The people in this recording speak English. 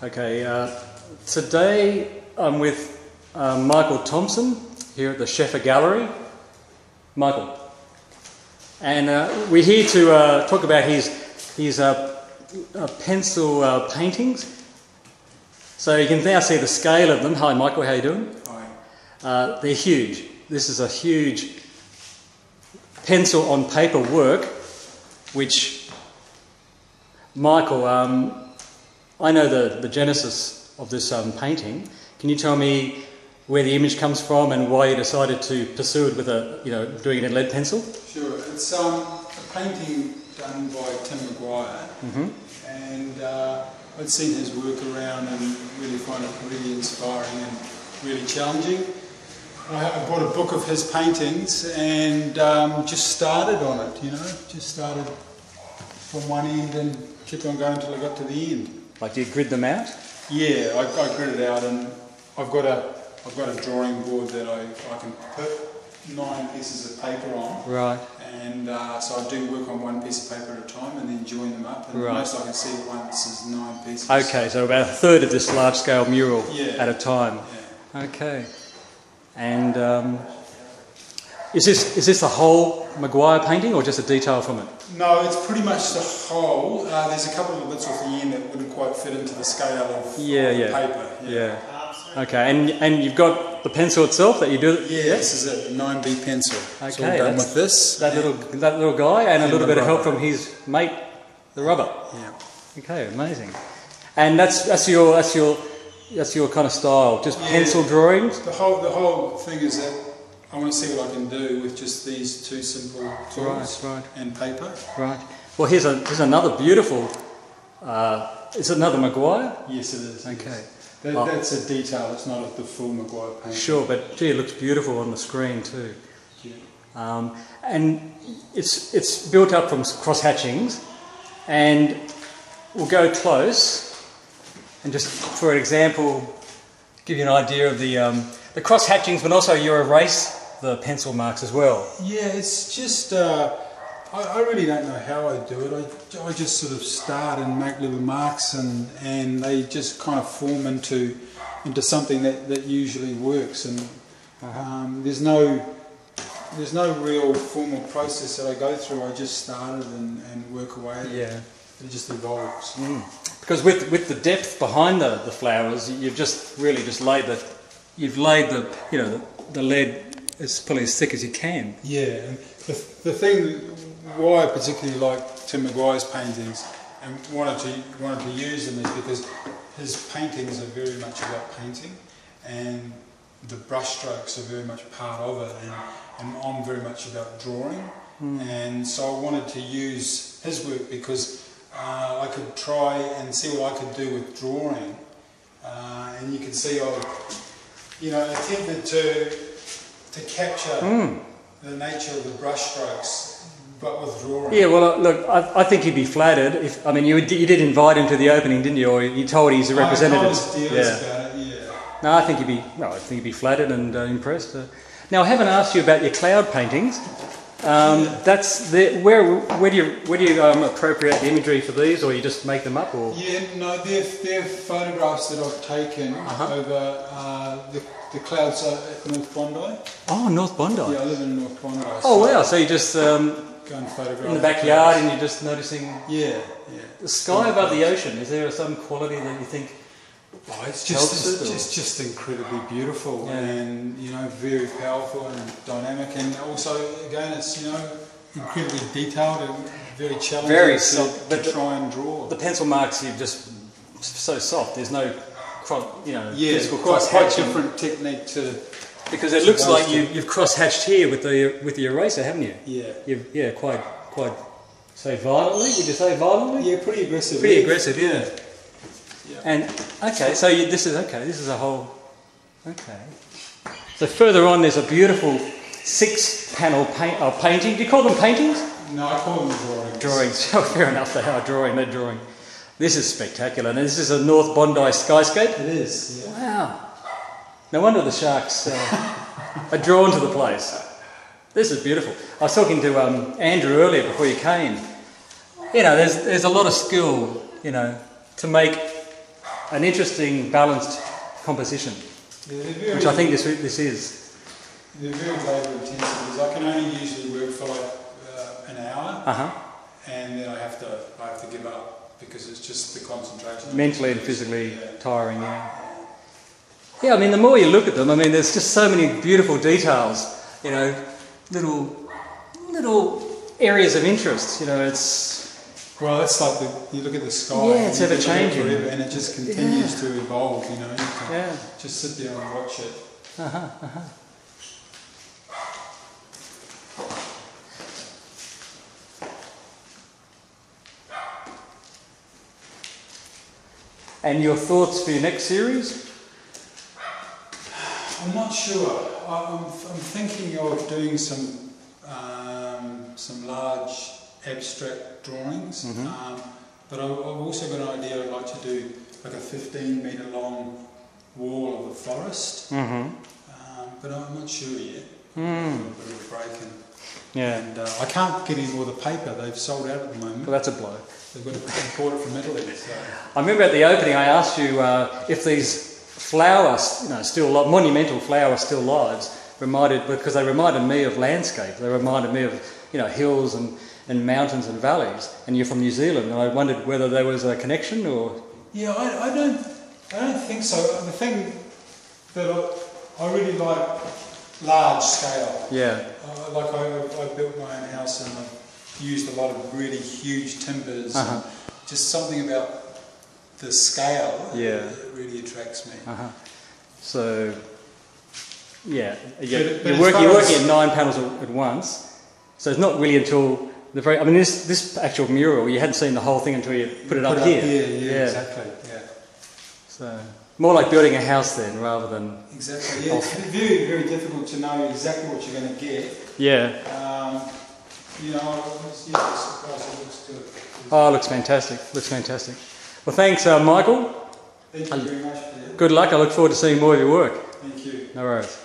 Okay, today I'm with Michael Thomson here at the Sheffer Gallery. Michael. And we're here to talk about his pencil paintings. So you can now see the scale of them. Hi Michael, how are you doing? Hi. They're huge. This is a huge pencil on paper work, which Michael, I know the genesis of this painting. Can you tell me where the image comes from and why you decided to pursue it with doing it in lead pencil? Sure. It's a painting done by Tim Maguire, and I'd seen his work around and really find it really inspiring and really challenging. I bought a book of his paintings and just started on it, just started from one end and kept on going until I got to the end. Like, do you grid them out? Yeah, I grid it out, and I've got a drawing board that I can put 9 pieces of paper on. Right. And so I do work on one piece of paper at a time and then join them up. And right. the most I can see at once is 9 pieces. Okay, so about a third of this large-scale mural at a time. Yeah. Okay. And is this the whole Maguire painting or just a detail from it? No, it's pretty much the whole. There's a couple of bits off the end that wouldn't quite fit into the scale of the paper. Yeah. Okay, and you've got the pencil itself that you do. Yeah, this is a 9B pencil. Okay, it's all done with this. That little guy and a little bit of help from his mate, the rubber. Yeah. Okay, amazing. And that's your kind of style, just pencil drawings. The whole thing is that I want to see what I can do with just these 2 simple tools and paper. Right. Well, here's another beautiful. Is it another Maguire? Yes, it is. Okay. Yes. That's a detail. It's not the full Maguire painting. Sure, but gee, it looks beautiful on the screen too. Yeah. And it's built up from cross hatchings, and we'll go close and just, for example, give you an idea of the cross hatchings, but also you erase the pencil marks as well. Yeah, it's just I really don't know how I do it. I just sort of start and make little marks, and they just kind of form into something that usually works. And there's no real formal process that I go through. I just started and work away. Yeah. It just evolves. Because with the depth behind the flowers, you've just laid the lead as probably as thick as you can. Yeah, and the thing why I particularly like Tim Maguire's paintings and wanted to use them is because his paintings are very much about painting, and the brush strokes are very much part of it, and I'm very much about drawing, and so I wanted to use his work because I could try and see what I could do with drawing, and you can see I attempted to capture the nature of the brush strokes, but with drawing. Yeah, well, look, I think he'd be flattered if. I mean, you did invite him to the opening, didn't you? Or you told he's a representative. I was dealers about it, yeah. No, I think he'd be flattered and impressed. Now, I haven't asked you about your cloud paintings. That's where do you appropriate the imagery for these, or you just make them up, or? Yeah, no, they're photographs that I've taken over the clouds at North Bondi. Oh, North Bondi. Yeah, I live in North Bondi. Oh wow! So you just go and photograph in the backyard, and you're just noticing. Yeah. The sky above the ocean. Is there some quality that you think? Oh, it's just incredibly beautiful, and very powerful and dynamic, and also again it's incredibly detailed and very challenging. Very soft, to try and draw. The pencil marks you've just so soft. There's no physical quite cross-hatching. different technique to. Because it looks like you've cross-hatched here with the eraser, haven't you? Yeah. Quite. Say violently. Would you say violently? Yeah, pretty aggressive. Pretty aggressive, yeah. Yeah. And okay, so this is a whole. Okay. So further on, there's a beautiful 6-panel painting. Do you call them paintings? No, I call them drawings. Drawings. Oh, fair enough. They are drawing. They're drawing. This is spectacular. And this is a North Bondi skyscape. It is. Yeah. Wow. No wonder the sharks are drawn to the place. This is beautiful. I was talking to Andrew earlier before you came. You know, there's a lot of skill, you know, to make an interesting, balanced composition, which I think this is. They're very labour intensive because I can only usually work for like an hour, and then I have to give up because it's just the concentration. Mentally and physically tiring, yeah. Yeah, I mean, the more you look at them, I mean, there's just so many beautiful details, you know, little areas of interest, you know, it's... Well, it's like you look at the sky, yeah, it's ever changing, and it just continues to evolve. You know, you can just sit there and watch it. And your thoughts for your next series? I'm not sure. I'm thinking of doing some large abstract drawings, but I've also got an idea. I'd like to do like a 15-metre long wall of the forest, but I'm not sure yet. A bit of a break, and I can't get any more of the paper. They've sold out at the moment. Well, that's a blow. They've got to import it from Italy. So. I remember at the opening I asked you if these flowers, you know, monumental flower still lives, because they reminded me of landscape. They reminded me of, you know, hills and mountains and valleys. And you're from New Zealand, and I wondered whether there was a connection or. Yeah, I don't think so. The thing that I really like large scale. Yeah. Like I built my own house and I've used a lot of really huge timbers. And just something about the scale that really attracts me. So, yeah, you're working at 9 panels at once. So it's not really until the very. I mean, this actual mural, you hadn't seen the whole thing until you put it up here. Yeah, exactly. Yeah. So more like building a house then, rather than. Exactly. Yeah, it's very, very difficult to know exactly what you're going to get. Yeah. You know, I was surprised it looks good. Oh, it looks fantastic. Looks fantastic. Well, thanks, Michael. Thank you very much. Good luck. I look forward to seeing more of your work. Thank you. No worries.